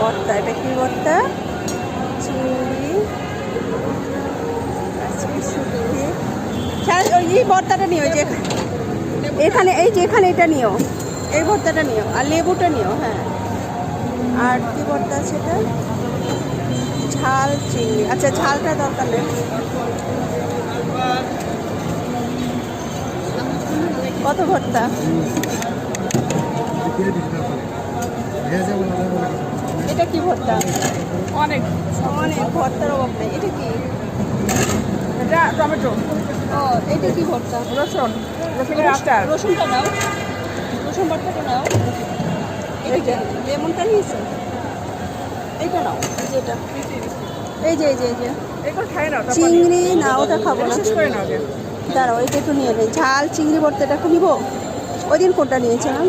ভর্তা, এটা কি ভর্তা? চিংড়ি, শুটকি। এই ভর্তাটা নিও, যে এখানে, এই যে এখানে এটা নিও, এই ভর্তাটা নিও, আর লেবুটা নিও। হ্যাঁ, আর কি ভর্তা আছে এটা? ঝাল চিংড়ি। আচ্ছা, ঝালটা দরকার নেই। কত ভর্তা? এটা কি ভর্তা? অনেক অনেক ভর্তার অভাব নেই। এটা কি? এটা টমেটো। ও, এটা কি ভর্তা? রসুন, রসুনের আচার। রসুনটা নাও, রসুন ভর্তাটা নাও। এই যে লেমনটা নিয়েছো, এইটা নাও। যেটা এই যে এই যে এই যে এগুলো খাই না, চিংড়ি না, ওটা খাবো না। শেষ করে না আগে। দাঁড়াও, এটা একটু নিয়ে নেই। ঝাল চিংড়ি ভর্তাটা একটু নিবো। ওই দিন কোনটা নিয়েছিলাম?